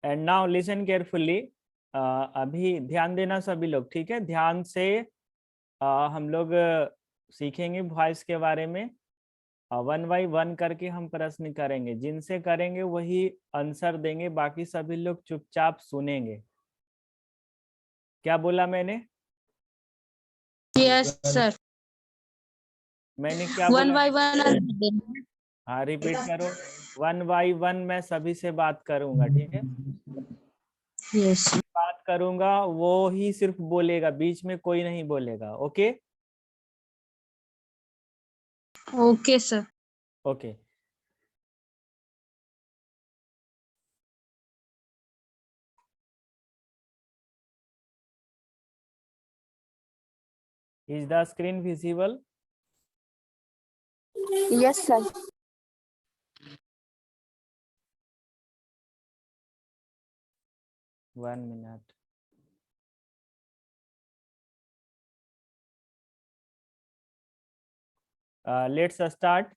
And now listen carefully. अभी ध्यान देना सभी लोग, ठीक है? ध्यान से हम लोग सीखेंगे वॉइस के बारे में। 1 बाय 1 करके हम प्रश्न करेंगे, जिनसे करेंगे वही आंसर देंगे, बाकी सभी लोग चुपचाप सुनेंगे। क्या बोला मैंने? Yes sir. मैंने क्या 1 बोला? by 1। हाँ, रिपीट करो। 1 बाय 1 मैं सभी से बात करूंगा, ठीक है? यस। बात करूंगा, वो ही सिर्फ बोलेगा, बीच में कोई नहीं बोलेगा। Okay okay sir. Okay. Is the screen visible? Yes, sir. One minute. Let's start.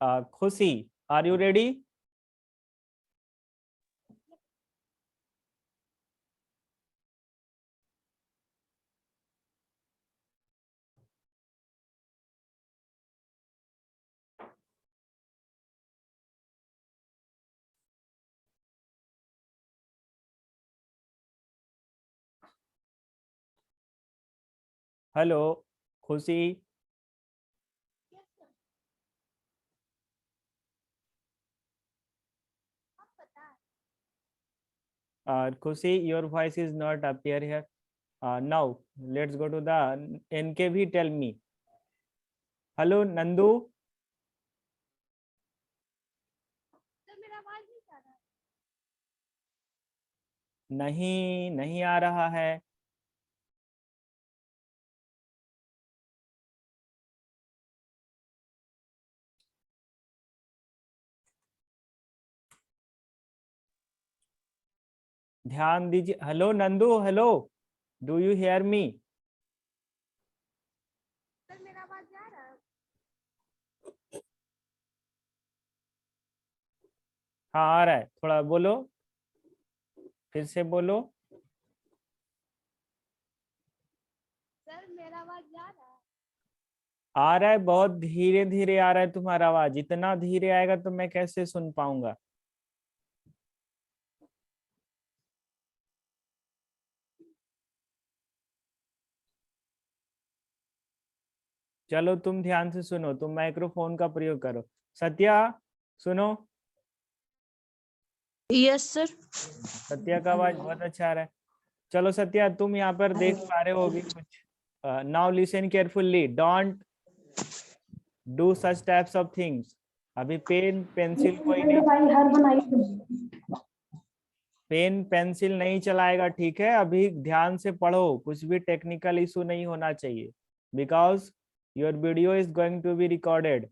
Khushi, are you ready? Hello, Khushi. Khushi, your voice is not appear here. Now, let's go to the NKV. Tell me. Hello, Nandu. नहीं, नहीं आ रहा है। ध्यान दीजिए। Hello Nandu, hello, do you hear me? हाँ आ रहा है, थोड़ा बोलो, फिर से बोलो। सर मेरा आवाज जा रहा है? आ रहा है, बहुत धीरे धीरे आ रहा है तुम्हारा आवाज। इतना धीरे आएगा तो मैं कैसे सुन पाऊंगा? चलो तुम ध्यान से सुनो, तुम माइक्रोफोन का प्रयोग करो। सत्या सुनो। Yes sir. सत्या का आवाज बहुत अच्छा आ रहा है। चलो सत्या, तुम यहाँ पर देख पा रहे होगी कुछ? Now listen carefully, don't do such types of things. अभी पेन पेंसिल कोई नहीं, पेन पेंसिल नहीं चलाएगा, ठीक है? अभी ध्यान से पढ़ो, कुछ भी टेक्निकल इशू नहीं होना चाहिए, because your video is going to be recorded.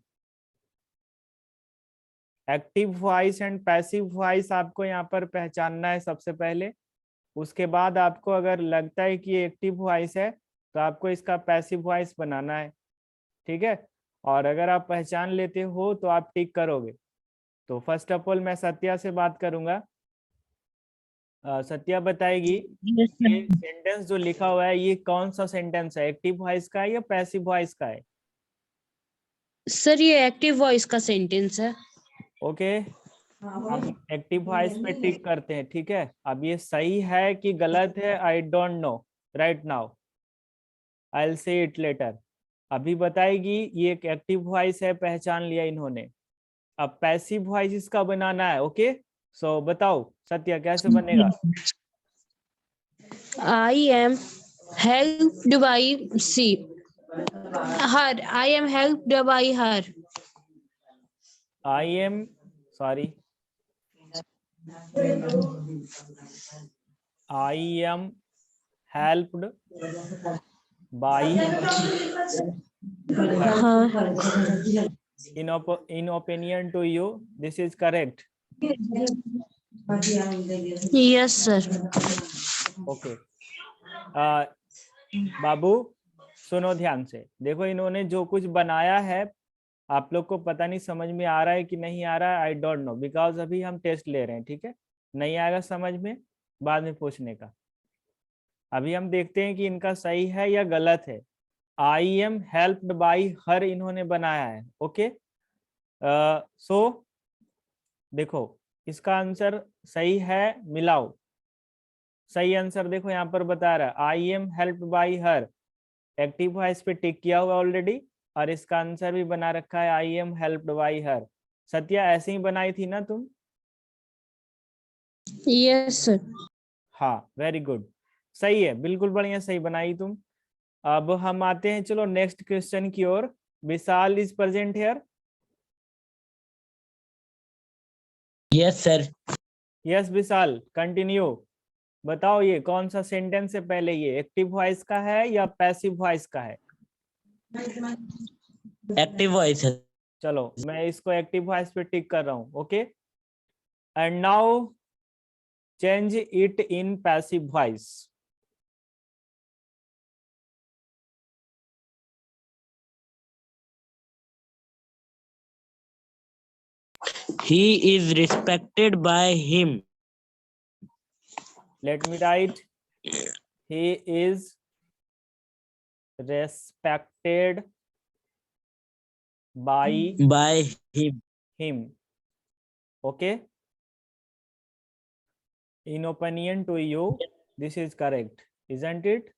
Active voice and passive voice आपको यहाँ पर पहचानना है सबसे पहले। उसके बाद आपको अगर लगता है कि ये एक्टिव वॉइस है तो आपको इसका पैसिव वॉइस बनाना है, ठीक है? और अगर आप पहचान लेते हो तो आप टिक करोगे। तो फर्स्ट ऑफ ऑल मैं सत्या से बात करूंगा। सत्या बताएगी ये सेंटेंस जो लिखा हुआ है ये कौन सा सेंटेंस है, एक्टिव वॉइस का है या पैसिव वॉइस का है? सर ये एक्टिव वॉइस का सेंटेंस है। ओके, हम एक्टिव वॉइस पे टिक करते हैं, ठीक है? अब ये सही है कि गलत है, I don't know right now, I will say it later. अभी बताएगी ये एक एक्टिव वॉइस है, पहचान लिया इन्होंने। अब पैसिव वॉइस इसका बनाना है। ओके, सो बताओ सत्या कैसे बनेगा? I am helped by see her. I am helped by her. I am sorry, I am helped by in opinion to you this is correct? Yes sir. Okay बाबू सुनो ध्यान से, देखो इन्होंने जो कुछ बनाया है आप लोग को पता नहीं समझ में आ रहा है कि नहीं आ रहा है, आई डोंट नो, बिकॉज अभी हम टेस्ट ले रहे हैं, ठीक है। नहीं आएगा समझ में, बाद में पूछने का। अभी हम देखते हैं कि इनका सही है या गलत है। आई एम हेल्प्ड बाई हर इन्होंने बनाया है, ओके। सो देखो इसका आंसर सही है, मिलाओ। सही आंसर देखो यहाँ पर बता रहा है, आई am helped by her, active voice पे टिक किया हुआ ऑलरेडी, और इसका आंसर भी बना रखा है आई am helped by her. Satya ऐसे ही बनाई थी ना तुम? Yes, sir. हाँ, वेरी गुड, सही है, बिल्कुल बढ़िया, सही बनाई तुम। अब हम आते हैं, चलो नेक्स्ट क्वेश्चन की ओर। Vishal is present here? Yes sir. Yes Vishal, continue. बताओ ये कौन सा सेंटेंस है, पहले ये एक्टिव वॉइस का है या पैसिव वॉइस का है? एक्टिव वॉइस है। चलो मैं इसको एक्टिव वॉइस पे टिक कर रहा हूँ, okay. And now change it in passive voice. He is respected by him. Let me write, he is respected by By him. him, okay. In opinion to you, this is correct, isn't it?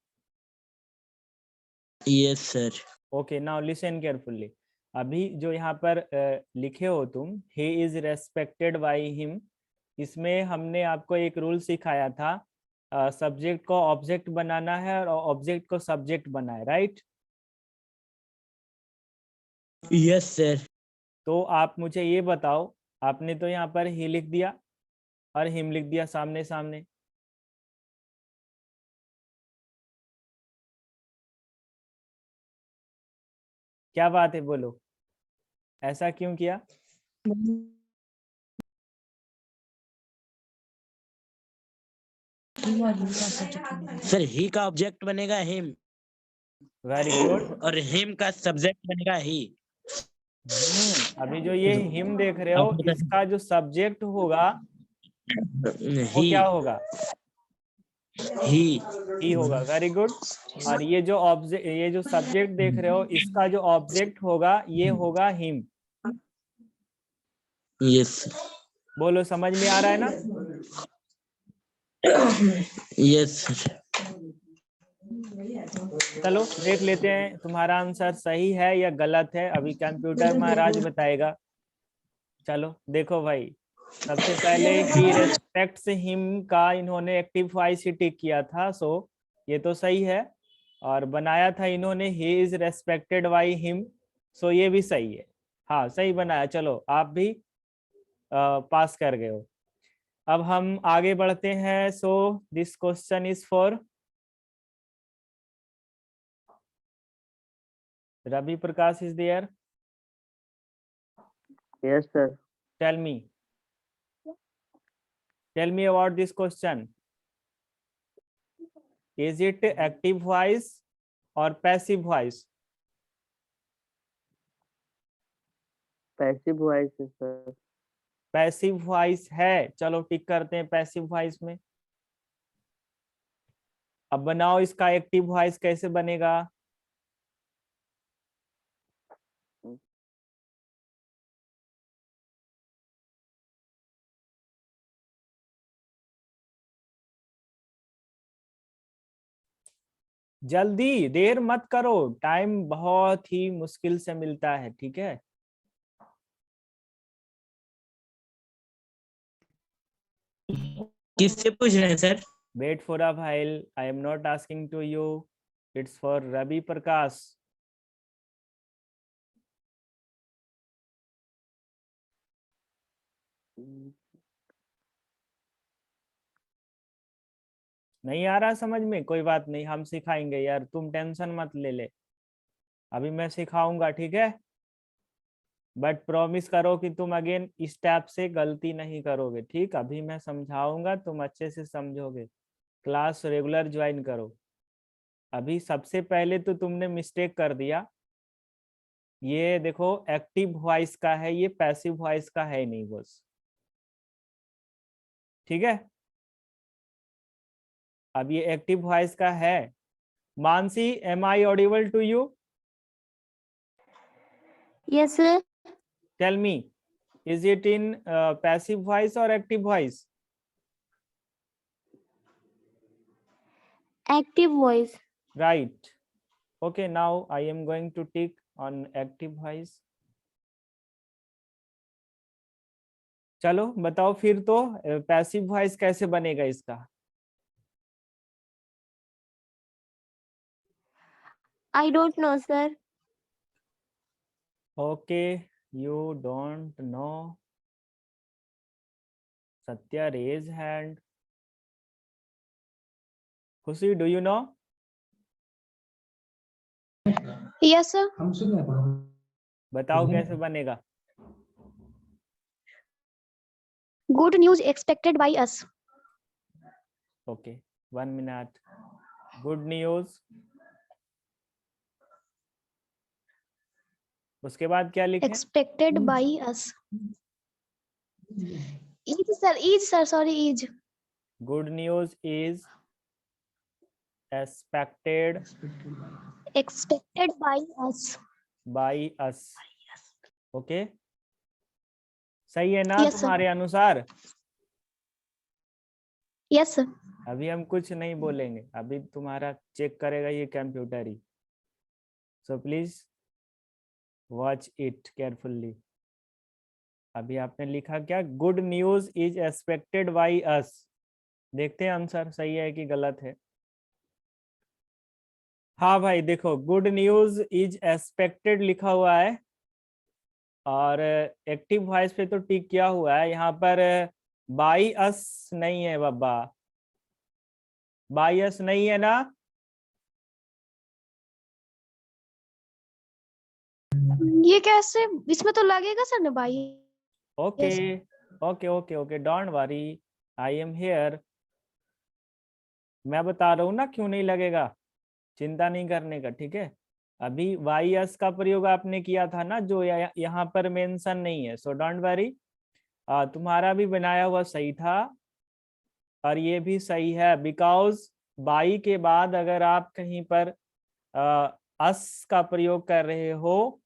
Yes sir. Okay, now listen carefully. अभी जो यहाँ पर लिखे हो तुम, he is respected by him, इसमें हमने आपको एक रूल सिखाया था, सब्जेक्ट को ऑब्जेक्ट बनाना है और ऑब्जेक्ट को सब्जेक्ट बनाना है, राइट? Yes sir. तो आप मुझे ये बताओ, आपने तो यहाँ पर ही लिख दिया और हिम लिख दिया सामने सामने, क्या बात है, बोलो ऐसा क्यों किया? सर ही का ऑब्जेक्ट बनेगा हिम वेरी गुड। और हिम का सब्जेक्ट बनेगा ही। अभी जो ये हिम देख रहे हो, इसका जो सब्जेक्ट होगा वो ही। क्या होगा? ही होगा, वेरी गुड। और ये जो सब्जेक्ट देख रहे हो, इसका जो ऑब्जेक्ट होगा ये होगा हिम। यस। बोलो समझ में आ रहा है ना? यस। चलो देख लेते हैं तुम्हारा आंसर सही है या गलत है, अभी कंप्यूटर महाराज बताएगा। चलो देखो भाई, सबसे पहले ही रेस्पेक्ट्स हिम का इन्होंने एक्टिव वॉइस ही टिक किया था, सो ये तो सही है। और बनाया था इन्होंने he is respected by him, so ये भी सही है। हाँ सही बनाया, चलो आप भी पास कर गए हो। अब हम आगे बढ़ते हैं। So this question is for Ravi Prakash, is there? Yes, sir. Tell me about this question. Is it active voice or passive voice? Passive voice, sir. Passive voice है, चलो टिक करते हैं पैसिव वॉइस में। अब बनाओ इसका एक्टिव वॉइस कैसे बनेगा? जल्दी, देर मत करो, टाइम बहुत ही मुश्किल से मिलता है, ठीक है। किससे पूछ रहे हैं sir? Wait for a while, I am not asking to you, it's for Ravi Prakash. नहीं आ रहा समझ में? कोई बात नहीं, हम सिखाएंगे यार, तुम टेंशन मत ले। अभी मैं सिखाऊंगा, ठीक है। बट प्रॉमिस करो कि तुम अगेन इस टाइप से गलती नहीं करोगे, ठीक। अभी मैं समझाऊंगा, तुम अच्छे से समझोगे। क्लास रेगुलर ज्वाइन करो। अभी सबसे पहले तो तुमने मिस्टेक कर दिया, ये देखो एक्टिव वॉइस का है, ये पैसिव वॉइस का है नहीं बस। ठीक है, अब ये एक्टिव वॉइस का है। Mansi, am I audible to you? Yes, sir. Tell me, is it in passive voice और active voice? Active voice. Right. Okay, now I am going to tick on active voice. चलो बताओ फिर तो passive voice कैसे बनेगा इसका? I don't know, sir. Okay, you don't know. Satya raise hand. खुशी, do you know? Yes, sir. बताओ कैसे बनेगा? Good news expected by us. Okay, 1 minute. Good news. उसके बाद क्या लिखे? Expected by us. Is, sir. Is, sir. Sorry, is. Good news is expected Expected by us. by us. Okay, सही है ना Yes, sir. तुम्हारे अनुसार? Yes, sir. अभी हम कुछ नहीं बोलेंगे, अभी तुम्हारा चेक करेगा ये computer he. So please watch it carefully. अभी आपने लिखा क्या? Good news is expected by us. देखते हैं आंसर सही है कि गलत है। हाँ भाई देखो, गुड न्यूज इज एक्सपेक्टेड लिखा हुआ है और एक्टिव वॉइस पे तो टिक किया हुआ है। यहाँ पर बाय अस नहीं है बाबा, बाय अस नहीं है ना? ये कैसे? इसमें तो लगेगा सर ने भाई। Okay okay okay okay, don't worry, I am here. मैं बता रहा हूँ ना क्यों नहीं लगेगा, चिंता नहीं करने का, ठीक है। अभी वाई एस का प्रयोग आपने किया था ना, जो यहाँ पर मेंशन नहीं है, सो डोंट वरी। तुम्हारा भी बनाया हुआ सही था और ये भी सही है, बिकॉज बाई के बाद अगर आप कहीं पर अस का प्रयोग कर रहे हो,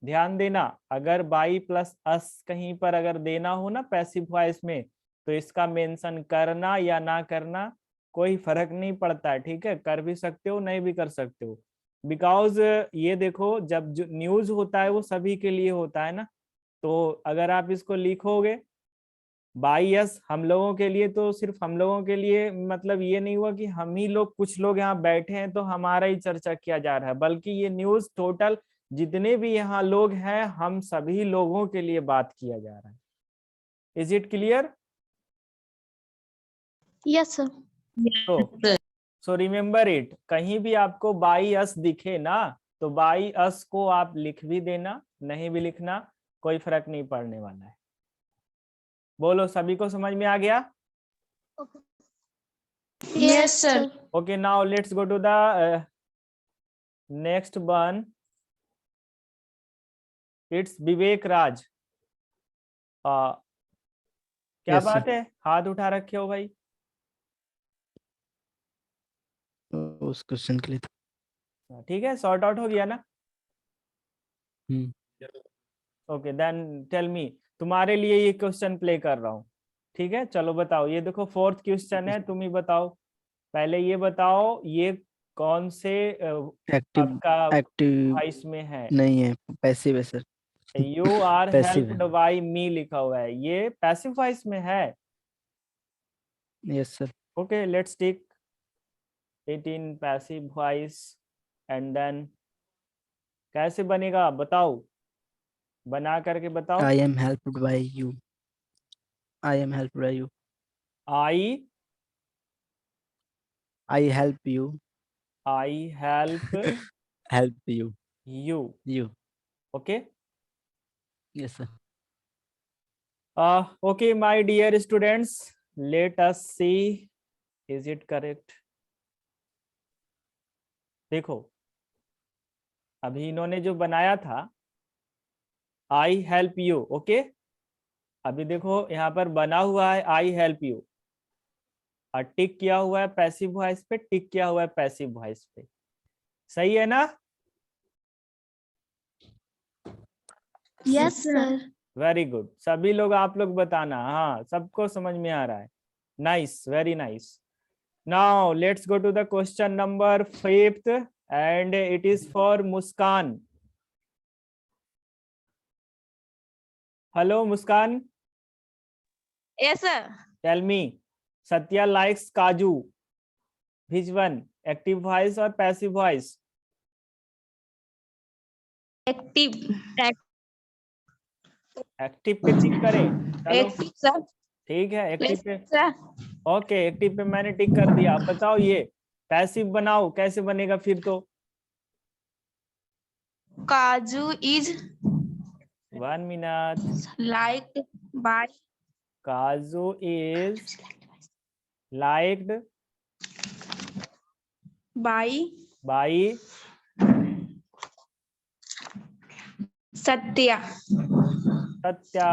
ध्यान देना, अगर बाई प्लस अस कहीं पर अगर देना हो ना पैसिव वॉइस में, तो इसका मेंशन करना या ना करना कोई फर्क नहीं पड़ता है, ठीक है। कर भी सकते हो, नहीं भी कर सकते हो, बिकॉज ये देखो जब जो न्यूज होता है वो सभी के लिए होता है ना। तो अगर आप इसको लिखोगे बाई यस हम लोगों के लिए, तो सिर्फ हम लोगों के लिए मतलब ये नहीं हुआ कि हम ही लोग, कुछ लोग यहाँ बैठे हैं तो हमारा ही चर्चा किया जा रहा है, बल्कि ये न्यूज टोटल जितने भी यहाँ लोग हैं हम सभी लोगों के लिए बात किया जा रहा है। Is it clear? Yes, sir. So remember it, कहीं भी आपको बाई अस दिखे ना, तो बाई अस को आप लिख भी देना, नहीं भी लिखना, कोई फर्क नहीं पड़ने वाला है। बोलो, सभी को समझ में आ गया? Yes, sir. Okay, now let's go to the next one. It's विवेक राज। क्या Yes, बात sir. है, हाथ उठा रखे हो भाई? उस क्वेश्चन के लिए था। ठीक है, सॉर्ट आउट हो गया ना? हम्म। ओके देन टेल मी, तुम्हारे लिए ये क्वेश्चन प्ले कर रहा हूँ, ठीक है। चलो बताओ, ये देखो फोर्थ क्वेश्चन है, तुम ही बताओ। पहले ये बताओ ये कौन से एक्टिव आपका एक्टिव वॉइस में है? नहीं है, पैसिव है sir. You are passive helped है। बाय मी लिखा हुआ है, ये पैसिव वॉइस में है। Yes sir. Okay, let's take it in passive voice and then कैसे बनेगा बताओ, बना करके बताओ। आई am helped bye you. I am helped bye you. I help you. Help help you. You. You. Okay yes sir. okay my dear students, let us see is it correct। देखो अभी इन्होंने जो बनाया था आई हेल्प यू। ओके, अभी देखो यहाँ पर बना हुआ है आई हेल्प यू, और टिक किया हुआ है पैसिव वॉइस पे, टिक किया हुआ है पैसिव वॉइस पे। सही है ना? Yes sir. Very good. सभी लोग, आप लोग बताना, हाँ सबको समझ में आ रहा है। Nice, very nice. Now let's go to the question number 5th and it is for Muskan. Hello Muskan, Yes, sir. Tell me, Satya likes kaju, which one, active voice और पैसिव वॉइस? Active. एक्टिव पे टिक करें, चलो Active, sir. ठीक है, active Yes, पे। sir. Okay, active पे मैंने tick कर दिया। आप बताओ ये पैसिव बनाओ, कैसे बनेगा फिर तो? Kaju is 1 minute. liked by काजू is liked by Satya. Satya.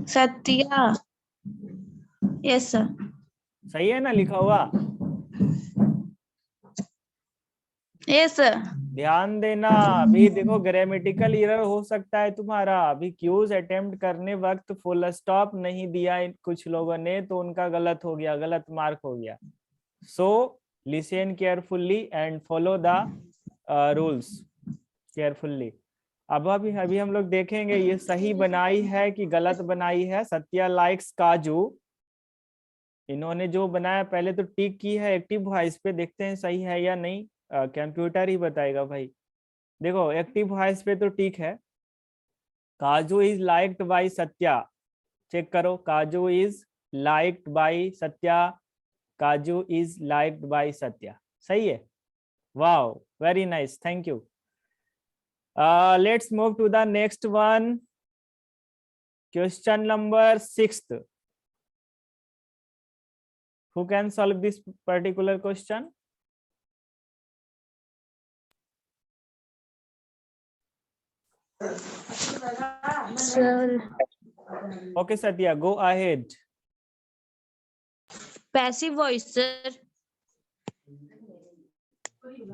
Satya. Yes, sir. सही है ना लिखा हुआ? Yes, sir. ध्यान देना, अभी देखो ग्रामेटिकल एरर हो सकता है तुम्हारा। अभी क्यूज अटेम्प्ट करने वक्त फुल स्टॉप नहीं दिया कुछ लोगों ने, तो उनका गलत हो गया, गलत मार्क हो गया। सो listen carefully and follow the rules carefully. अब अभी हम लोग देखेंगे ये सही बनाई है कि गलत बनाई है। सत्या लाइक्स काजू, इन्होंने जो बनाया पहले तो टिक की है एक्टिव वॉइस पे, देखते हैं सही है या नहीं। कंप्यूटर ही बताएगा भाई। देखो एक्टिव वॉइस पे तो टिक है। Kaju is liked by Satya, check करो, kaju is liked by Satya, काजू इज लाइक्ड बाय सत्या, सही है। Wow, very nice, thank you. Let's move to the next one, question number 6th। Who can solve this particular question? Sir. Okay, Satya, go ahead. Passive voice, sir.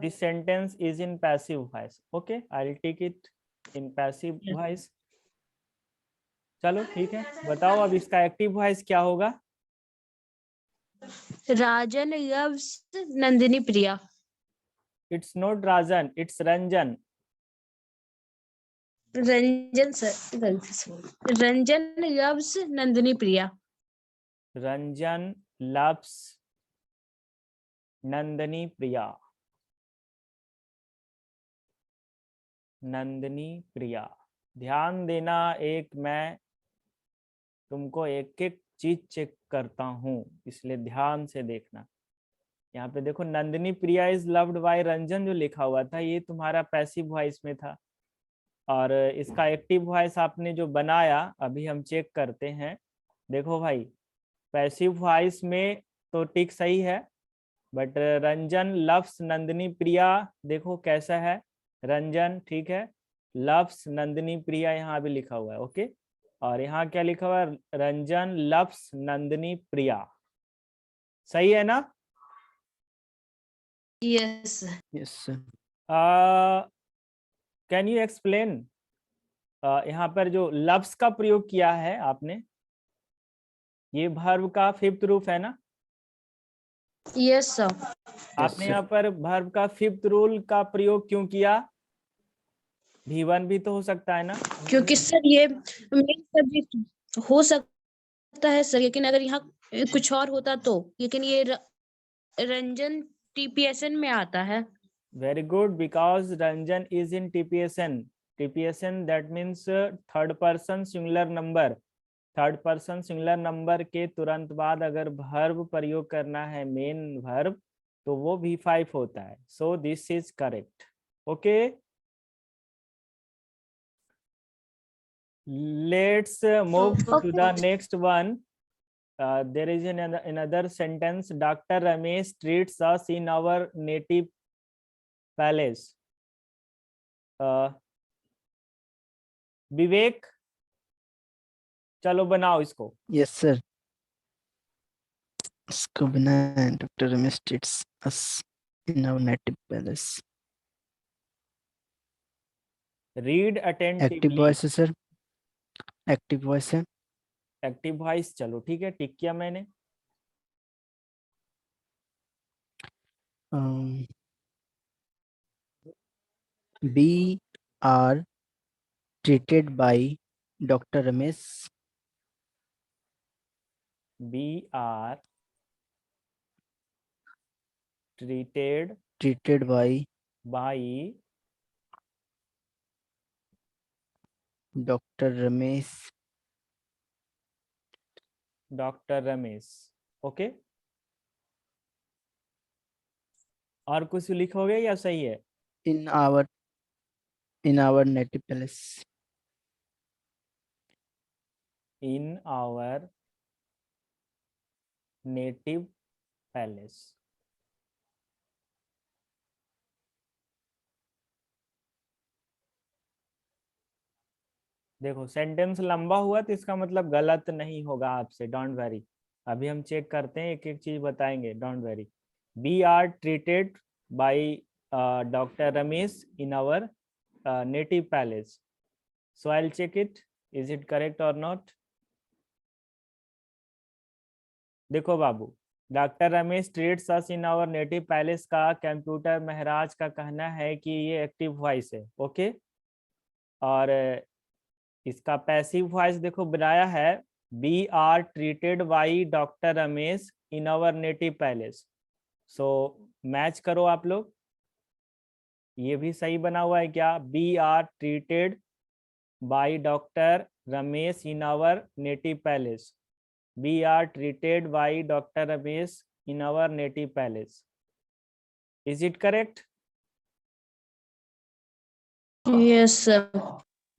This sentence is in passive voice. Okay, I'll take it in passive voice. चलो ठीक है, बताओ अब इसका active voice क्या होगा? Rajan loves Nandini Priya. It's not Rajan, it's Ranjan. Ranjan, sir. Ranjan loves Nandini Priya. Ranjan loves Nandini Priya. Nandini प्रिया। ध्यान देना, एक मैं तुमको एक एक चीज चेक करता हूं, इसलिए ध्यान से देखना। यहाँ पे देखो नंदनी प्रिया इज लव्ड बाय रंजन जो लिखा हुआ था, ये तुम्हारा पैसिव वॉइस में था। और इसका एक्टिव वॉइस आपने जो बनाया अभी हम चेक करते हैं। देखो भाई, पैसिव वॉइस में तो टिक सही है, बट रंजन लव्स नंदनी प्रिया देखो कैसा है, रंजन ठीक है, लव्स नंदनी प्रिया यहाँ भी लिखा हुआ है। ओके, और यहाँ क्या लिखा हुआ है, रंजन लव्स नंदनी प्रिया, सही है ना? Yes. Yes, sir. Can you explain, यहाँ पर जो लव्स का प्रयोग किया है आपने, ये वर्ब का 5th रूप है ना? Yes, sir. आपने sir. यहाँ पर वर्ब का 5th रूल का प्रयोग क्यों किया? V1 भी तो हो सकता है ना? क्योंकि सर ये मेन सब्जेक्ट हो सकता है सर, लेकिन अगर यहाँ कुछ और होता तो, लेकिन ये रंजन टीपीएसएन में आता है। Very good, because Ranjan is in TPSN. TPSN that means third person singular number. Third person singular number के तुरंत बाद अगर वर्ब प्रयोग करना है, मेन वर्ब, तो वो V5 होता है। So this is correct. Okay, let's move to the next one. there is another sentence, Dr. Ramesh treats us in our native palace. विवेक, चलो बनाओ इसको। Yes, sir. इसको बनाया Dr. Ramesh treats us in our native palace. Read Active attentively. voice है sir. Active voice है. Active voice, चलो ठीक है, टिक किया मैंने। We are treated by Dr. Ramesh. We are treated Treated by by Dr. Ramesh. Doctor Ramesh. Okay, और कुछ लिखोगे या सही है? in our native palace. In our native palace. देखो सेंटेंस लंबा हुआ तो इसका मतलब गलत नहीं होगा आपसे, डोंट वरी। अभी हम चेक करते हैं, एक एक चीज बताएंगे, don't worry. We are treated by doctor Ramesh in our native palace. So I will check it, is it correct और नॉट। देखो बाबू, doctor Ramesh treats us in our native palace का कंप्यूटर महाराज का कहना है कि ये एक्टिव वॉइस है। ओके, और इसका पैसिव वॉइस देखो बनाया है, we are treated by doctor Ramesh in our native palace. So match करो आप लोग, ये भी सही बना हुआ है क्या? We are treated by doctor Ramesh in our native palace. We are treated by doctor Ramesh in our native palace. Is it correct? Yes sir.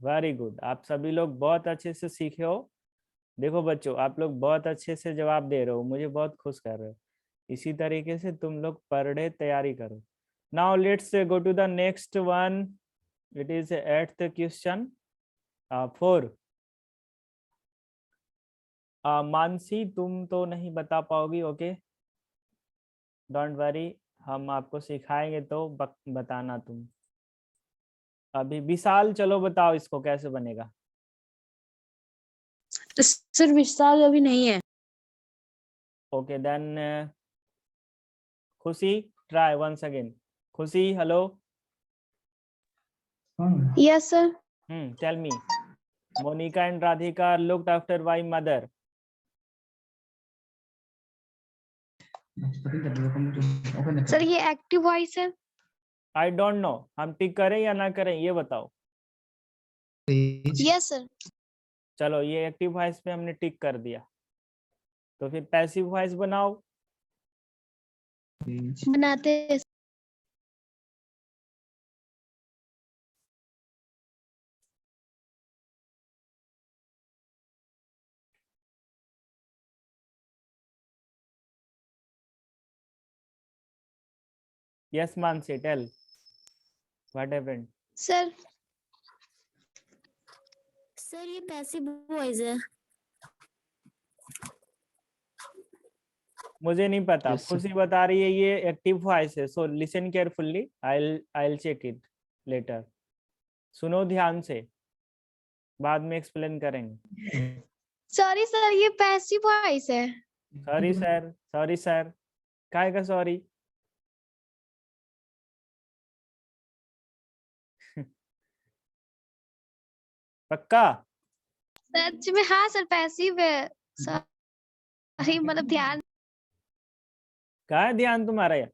Very good, आप सभी लोग बहुत अच्छे से सीखे हो। देखो बच्चों, आप लोग बहुत अच्छे से जवाब दे रहे हो, मुझे बहुत खुश कर रहे हो। इसी तरीके से तुम लोग पर डे तैयारी करो। Now let's go to the next one, it is 8th question 4। Mansi, तुम तो नहीं बता पाओगी, ओके डोंट वरी, हम आपको सिखाएंगे तो बताना तुम। अभी विशाल, चलो बताओ इसको कैसे बनेगा। सर विस्तार अभी नहीं है। Okay then Khushi, try once again. Khushi, hello. Yes, sir. Tell me, Monika and Radhika looked after by mother. Sir ये एक्टिव वॉइस है। आई डोंट नो, हम टिक करें या ना करें ये बताओ। Yes sir. चलो ये एक्टिव वॉइस पे हमने टिक कर दिया, तो फिर पैसिव वॉइस बनाओ। बनाते हैं। Yes Mansi, tell what happened. Sir sir ये पैसिव वॉइस है। मुझे नहीं पता, Yes, sir. खुशी बता रही है ये एक्टिव वॉइस है। So listen carefully, I will check it later. सुनो ध्यान से, बाद में एक्सप्लेन करेंगे। सॉरी सर ये पैसिव वॉइस है। सॉरी सर, सॉरी सर, काय का सॉरी? पक्का? सच में हाँ सर पैसिव है। सॉरी मतलब ध्यान। कहाँ है ध्यान तुम्हारा? यार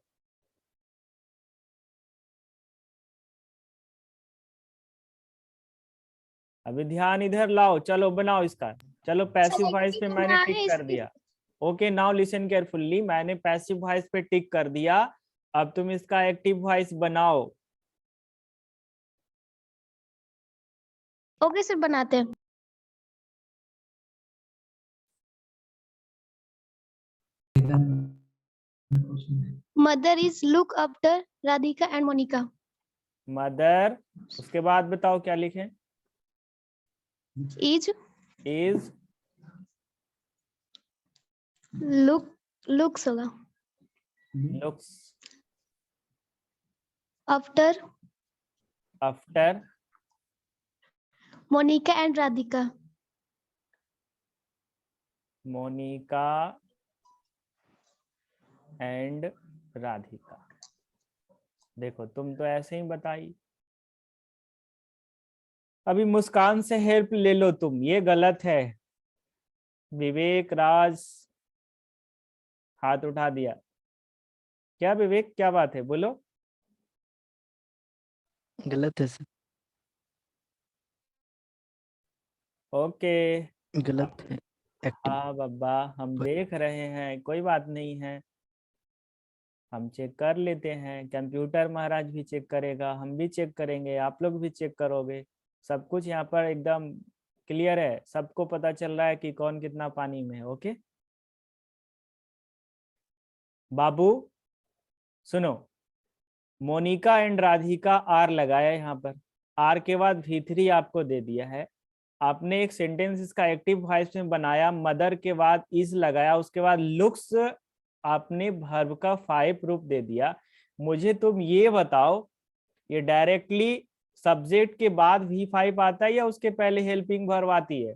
अभी ध्यान इधर लाओ, चलो बनाओ इसका। चलो पैसिव वॉइस पे मैंने टिक कर दिया। ओके नाउ लिसन केयरफुल्ली, मैंने पैसिव वॉइस पे टिक कर दिया। अब तुम इसका एक्टिव वॉइस बनाओ। ओके सर बनाते हैं। Mother is look after Radhika and Monika. Mother, उसके बाद बताओ क्या लिखे। इज is लुक्स होगा। looks after after Monika and Radhika. Monica and Radhika. देखो तुम तो ऐसे ही बताई। अभी मुस्कान से हेल्प ले लो तुम, ये गलत है। विवेक राज हाथ उठा दिया। क्या विवेक, क्या बात है, बोलो। गलत है सर, ओके गलत है। एक्टिव हाँ बाबा, हम देख रहे हैं, कोई बात नहीं है, हम चेक कर लेते हैं। कंप्यूटर महाराज भी चेक करेगा, हम भी चेक करेंगे, आप लोग भी चेक करोगे। सब कुछ यहाँ पर एकदम क्लियर है, सबको पता चल रहा है कि कौन कितना पानी में है। ओके बाबू सुनो, मोनिका एंड राधिका आर लगाया यहाँ पर, आर के बाद V3 आपको दे दिया है। आपने एक सेंटेंस इसका एक्टिव वॉइस में बनाया, मदर के बाद इज लगाया, उसके बाद लुक्स आपने वर्ब का 5 रूप दे दिया। मुझे तुम ये बताओ, ये डायरेक्टली सब्जेक्ट के बाद V5 आता है या उसके पहले हेल्पिंग वर्ब आती है?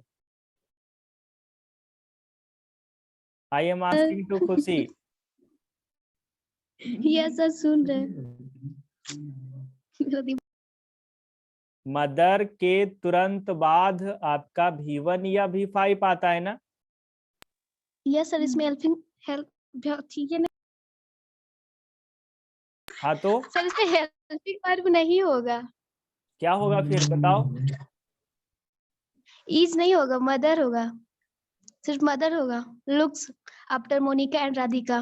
आई एम आस्किंग टू खुशी। यस सर, सुन रहे हैं। मदर के तुरंत बाद आपका V1 या V5 आता है ना? यस सर, इसमें हेल्प ठीक है ना हाँ तो सर, इसमें हेल्पिंग वर्ब नहीं होगा। क्या होगा फिर बताओ। इज नहीं होगा, मदर होगा, सिर्फ मदर होगा। Looks after Monika and Radhika.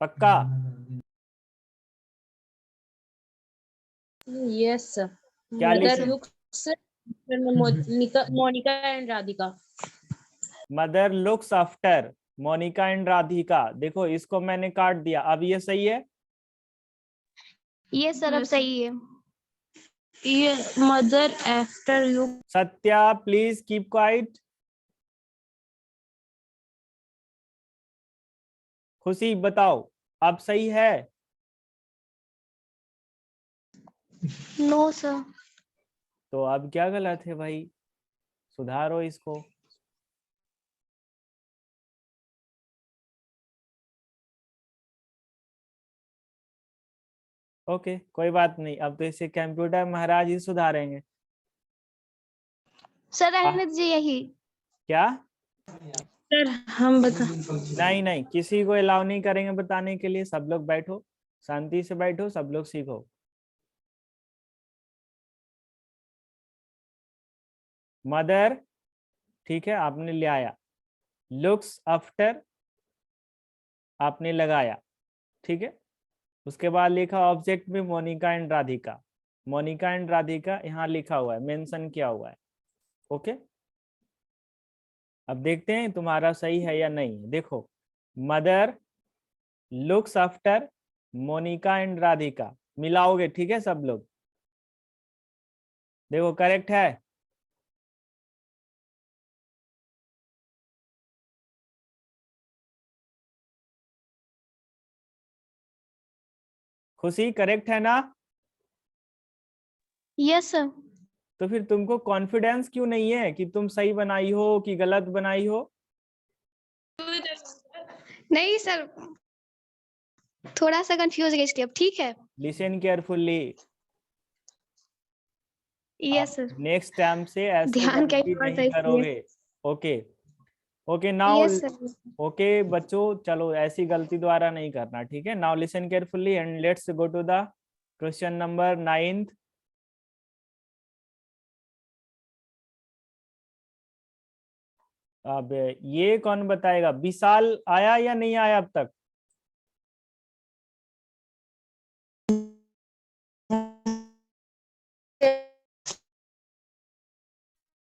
पक्का? Yes sir. क्या मदर लिखे? Looks Monika and Radhika. Mother looks after Monika and Radhika. देखो इसको मैंने काट दिया, अब ये सही है? ये सर अब सही है। ये mother after look. Satya please keep quiet. Khushi बताओ अब सही है? No sir. तो अब क्या गलत है भाई, सुधारो इसको। ओके कोई बात नहीं, अब तो इसे कंप्यूटर महाराज ही सुधारेंगे। सर रहने दीजिए यही। क्या? सर हम बता। नहीं नहीं, किसी को अलाउ नहीं करेंगे बताने के लिए। सब लोग बैठो, शांति से बैठो, सब लोग सीखो। मदर ठीक है, आपने ले आया। लुक्स आफ्टर आपने लगाया, ठीक है। उसके बाद लिखा ऑब्जेक्ट में मोनिका एंड राधिका। मोनिका एंड राधिका यहाँ लिखा हुआ है, मेंशन किया हुआ है। ओके अब देखते हैं तुम्हारा सही है या नहीं। देखो mother looks after Monika and Radhika, मिलाओगे ठीक है सब लोग। देखो करेक्ट है? खुशी करेक्ट है ना? Yes sir. तो फिर तुमको कॉन्फिडेंस क्यों नहीं है कि तुम सही बनाई हो कि गलत बनाई हो? नहीं सर, थोड़ा सा कंफ्यूज है इसलिए। अब ठीक है। Listen carefully. Yes sir. Next time से ऐसे ध्यान कहीं गलती और था नहीं इसलिए। करोगे। Okay okay now yes sir. Okay बच्चों, चलो ऐसी गलती दोबारा नहीं करना, ठीक है। Now listen carefully and let's go to the question number 9। अब ये कौन बताएगा, विशाल आया या नहीं आया अब तक?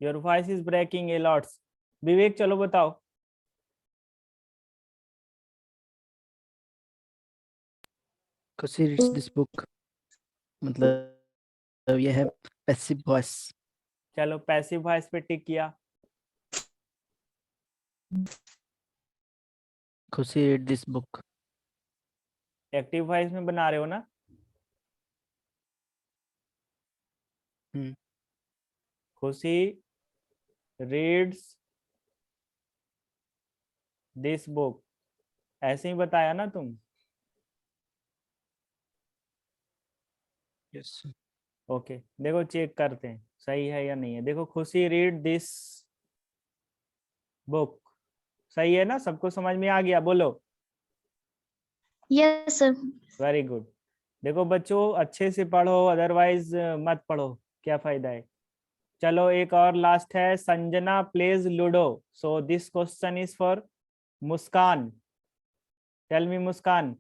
Your voice is breaking a lots. Vivek चलो बताओ। खुशी रीड्स दिस बुक, मतलब ये है पैसिव वॉइस। चलो पैसिव वॉइस पे टिक किया। Khushi read this book. Active voice में बना रहे हो ना? हम्म। खुशी रीड्स दिस बुक, ऐसे ही बताया ना तुम? यस। ओके, देखो चेक करते हैं सही है या नहीं है। देखो खुशी रीड दिस बुक, सही है ना? सबको समझ में आ गया? बोलो। Yes sir. Very good. देखो बच्चों अच्छे से पढ़ो, अदरवाइज मत पढ़ो, क्या फायदा है। चलो एक और लास्ट है। Sanjana plays ludo, so this question is for Muskan. Tell me Muskan,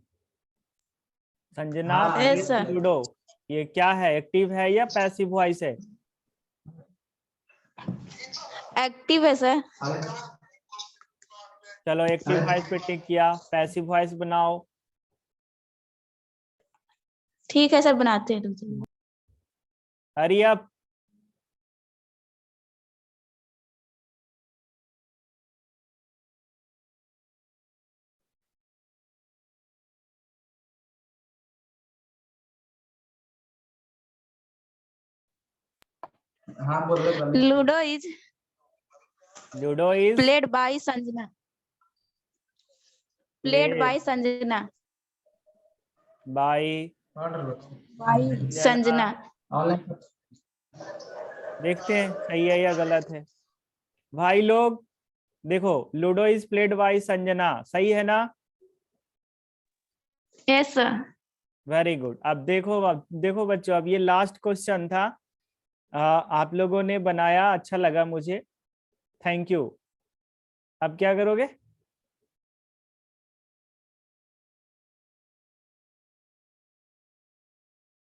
Sanjana Yes, sir. Plays ludo, ये क्या है? एक्टिव है या पैसिव वॉइस है? एक्टिव है सर। चलो एक्टिव वॉइस पे टिक किया, पैसिव वॉइस बनाओ। ठीक है सर, बनाते हैं तुमसे। Hurry up. Ludo is ludo is played by Sanjana. Played by Sanjana. By Sanjana. देखते हैं सही है या गलत है। भाई लोग देखो, ludo is played by Sanjana, सही है ना? Yes sir. Very good. अब देखो बच्चों, अब ये लास्ट क्वेश्चन था। आप लोगों ने बनाया, अच्छा लगा मुझे, थैंक यू। अब क्या करोगे?